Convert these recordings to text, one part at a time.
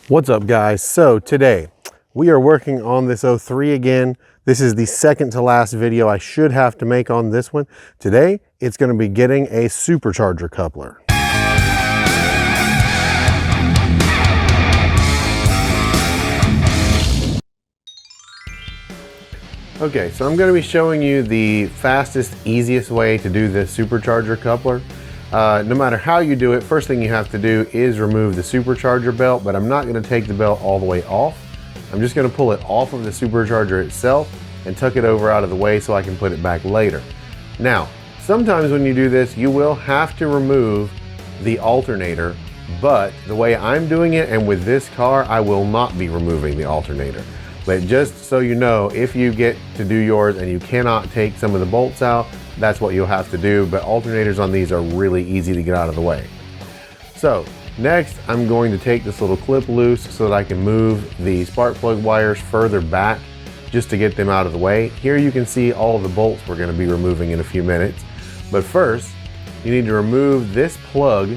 What's up, guys? So today we are working on this 03 again. This is the second to last video I should have to make on this one. Today it's going to be getting a supercharger coupler. Okay, so I'm going to be showing you the fastest, easiest way to do this supercharger coupler. No matter how you do it, first thing you have to do is remove the supercharger belt, but I'm not going to take the belt all the way off. I'm just going to pull it off of the supercharger itself and tuck it over out of the way so I can put it back later. Now, sometimes when you do this, you will have to remove the alternator, but the way I'm doing it and with this car, I will not be removing the alternator. But just so you know, if you get to do yours and you cannot take some of the bolts out, that's what you'll have to do, but alternators on these are really easy to get out of the way. So next, I'm going to take this little clip loose so that I can move the spark plug wires further back just to get them out of the way. Here you can see all of the bolts we're going to be removing in a few minutes. But first, you need to remove this plug.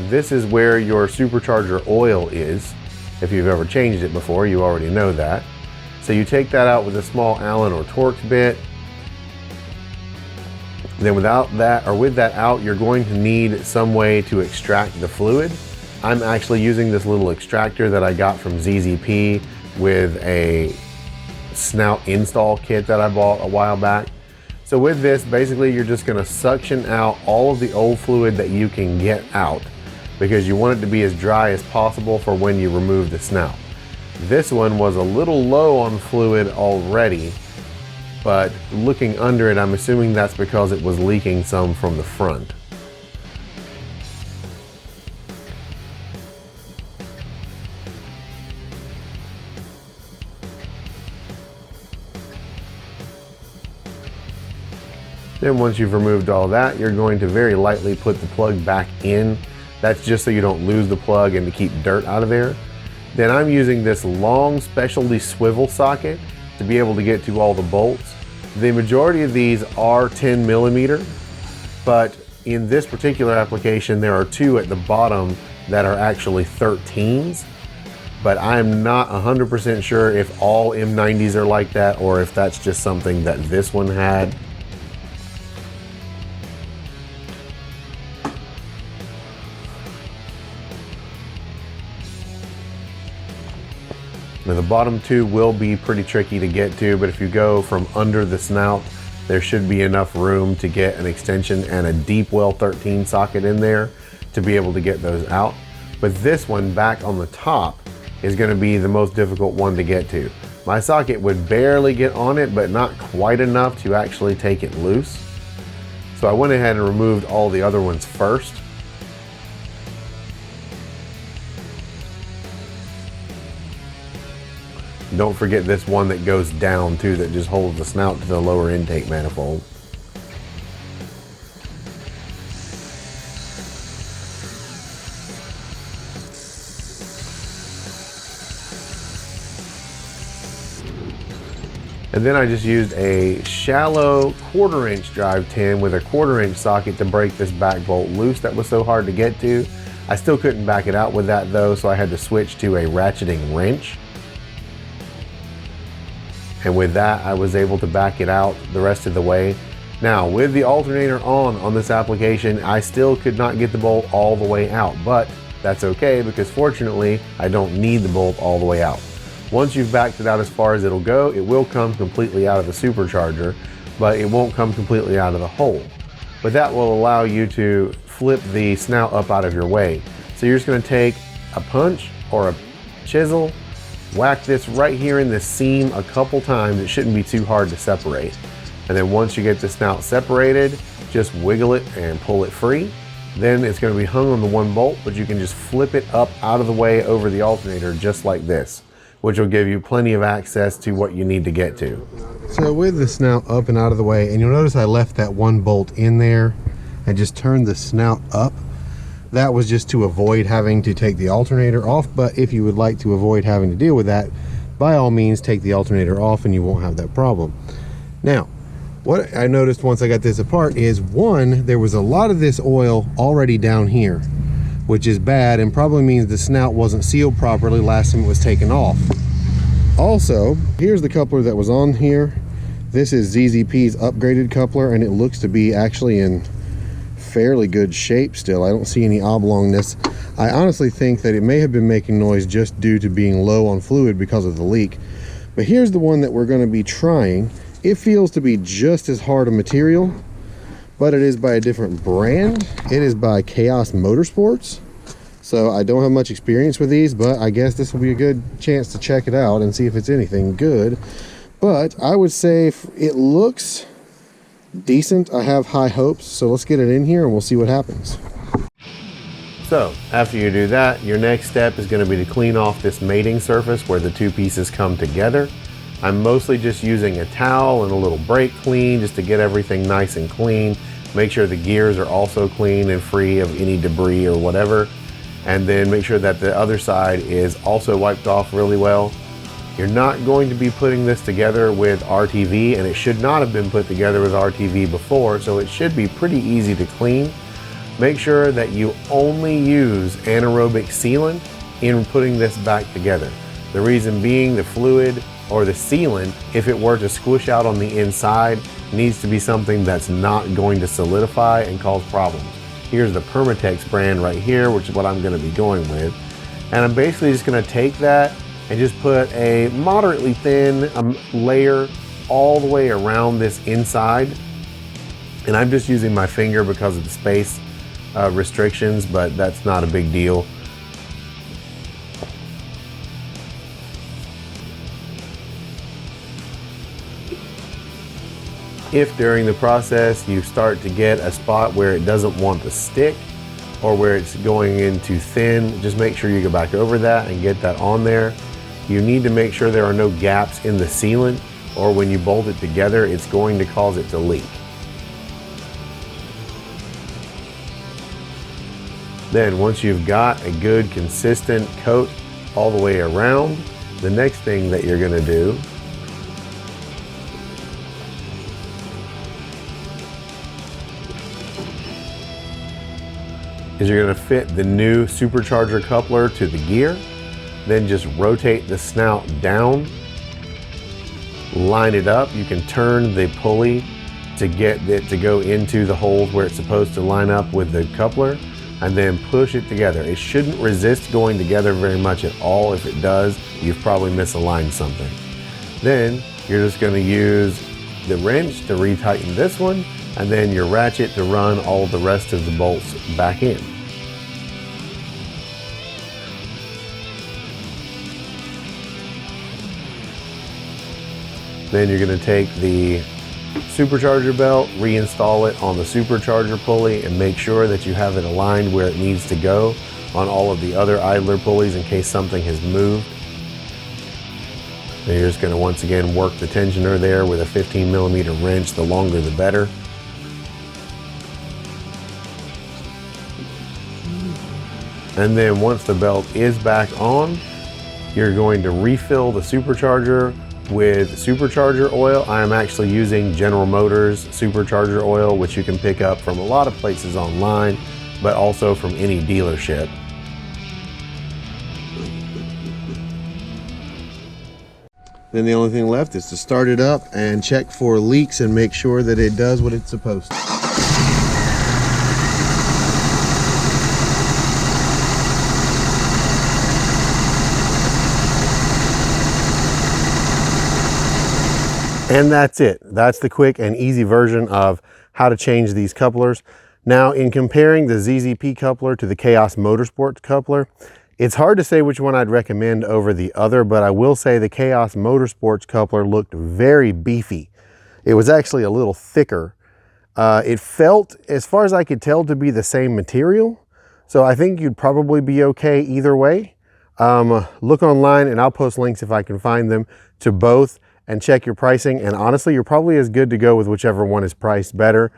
This is where your supercharger oil is. If you've ever changed it before, you already know that. So you take that out with a small Allen or Torx bit. Then without that, or with that out, you're going to need some way to extract the fluid. I'm actually using this little extractor that I got from ZZP with a snout install kit that I bought a while back. So with this, basically you're just gonna suction out all of the old fluid that you can get out, because you want it to be as dry as possible for when you remove the snout. This one was a little low on fluid already, but looking under it, I'm assuming that's because it was leaking some from the front. Then once you've removed all that, you're going to very lightly put the plug back in. That's just so you don't lose the plug and to keep dirt out of there. Then I'm using this long specialty swivel socket to be able to get to all the bolts. The majority of these are 10 millimeter, but in this particular application, there are two at the bottom that are actually 13s. But I'm not 100% sure if all M90s are like that or if that's just something that this one had. Now the bottom two will be pretty tricky to get to, but if you go from under the snout, there should be enough room to get an extension and a deep well 13 socket in there to be able to get those out. But this one back on the top is going to be the most difficult one to get to. My socket would barely get on it, but not quite enough to actually take it loose. So I went ahead and removed all the other ones first. Don't forget this one that goes down too, that just holds the snout to the lower intake manifold. And then I just used a shallow 1/4 inch drive tin with a 1/4 inch socket to break this back bolt loose that was so hard to get to. I still couldn't back it out with that though, so I had to switch to a ratcheting wrench. And with that, I was able to back it out the rest of the way. Now, with the alternator on this application, I still could not get the bolt all the way out, but that's okay because fortunately, I don't need the bolt all the way out. Once you've backed it out as far as it'll go, it will come completely out of the supercharger, but it won't come completely out of the hole. But that will allow you to flip the snout up out of your way. So you're just gonna take a punch or a chisel, whack this right here in the seam a couple times. It shouldn't be too hard to separate. And then once you get the snout separated, just wiggle it and pull it free. Then it's going to be hung on the one bolt, but you can just flip it up out of the way over the alternator just like this, which will give you plenty of access to what you need to get to. So with the snout up and out of the way, and you'll notice I left that one bolt in there and just turned the snout up. That was just to avoid having to take the alternator off, but if you would like to avoid having to deal with that, by all means take the alternator off and you won't have that problem. Now, what I noticed once I got this apart is, one, there was a lot of this oil already down here, which is bad and probably means the snout wasn't sealed properly last time it was taken off. Also, here's the coupler that was on here. This is ZZP's upgraded coupler, and it looks to be actually in fairly good shape still. I don't see any oblongness. I honestly think that it may have been making noise just due to being low on fluid because of the leak. But here's the one that we're going to be trying. It feels to be just as hard a material, but it is by a different brand. It is by Chaos Motorsports. So I don't have much experience with these, but I guess this will be a good chance to check it out and see if it's anything good. But I would say it looks decent. I have high hopes, so let's get it in here and we'll see what happens. So after you do that, your next step is going to be to clean off this mating surface where the two pieces come together. I'm mostly just using a towel and a little brake clean just to get everything nice and clean. Make sure the gears are also clean and free of any debris or whatever. And then make sure that the other side is also wiped off really well. You're not going to be putting this together with RTV, and it should not have been put together with RTV before, so it should be pretty easy to clean. Make sure that you only use anaerobic sealant in putting this back together. The reason being, the fluid or the sealant, if it were to squish out on the inside, needs to be something that's not going to solidify and cause problems. Here's the Permatex brand right here, which is what I'm going to be going with. And I'm basically just going to take that and just put a moderately thin layer all the way around this inside. And I'm just using my finger because of the space restrictions, but that's not a big deal. If during the process you start to get a spot where it doesn't want to stick or where it's going in too thin, just make sure you go back over that and get that on there. You need to make sure there are no gaps in the sealant, or when you bolt it together, it's going to cause it to leak. Then once you've got a good consistent coat all the way around, the next thing that you're going to do is you're going to fit the new supercharger coupler to the gear, then just rotate the snout down, line it up. You can turn the pulley to get it to go into the holes where it's supposed to line up with the coupler, and then push it together. It shouldn't resist going together very much at all. If it does, you've probably misaligned something. Then you're just going to use the wrench to retighten this one, and then your ratchet to run all the rest of the bolts back in. Then you're going to take the supercharger belt, reinstall it on the supercharger pulley, and make sure that you have it aligned where it needs to go on all of the other idler pulleys in case something has moved. Then you're just going to once again work the tensioner there with a 15mm wrench. The longer the better. And then once the belt is back on, you're going to refill the supercharger with supercharger oil. I am actually using General Motors supercharger oil, which you can pick up from a lot of places online, but also from any dealership. Then the only thing left is to start it up and check for leaks and make sure that it does what it's supposed to. And that's it. That's the quick and easy version of how to change these couplers. Now, in comparing the ZZP coupler to the Chaos Motorsports coupler, it's hard to say which one I'd recommend over the other, but I will say the Chaos Motorsports coupler looked very beefy. It was actually a little thicker. It felt, as far as I could tell, to be the same material. So I think you'd probably be okay either way. Look online and I'll post links if I can find them to both, and check your pricing. And honestly, you're probably as good to go with whichever one is priced better,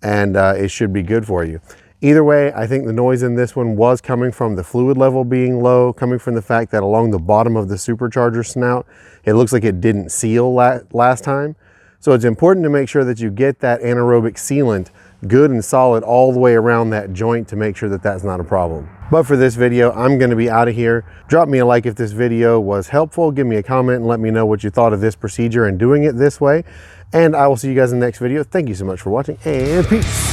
and it should be good for you. Either way, I think the noise in this one was coming from the fluid level being low, coming from the fact that along the bottom of the supercharger snout, it looks like it didn't seal last time. So it's important to make sure that you get that anaerobic sealant good and solid all the way around that joint to make sure that that's not a problem. But for this video, I'm going to be out of here. Drop me a like if this video was helpful. Give me a comment and let me know what you thought of this procedure and doing it this way. And I will see you guys in the next video. Thank you so much for watching, and peace.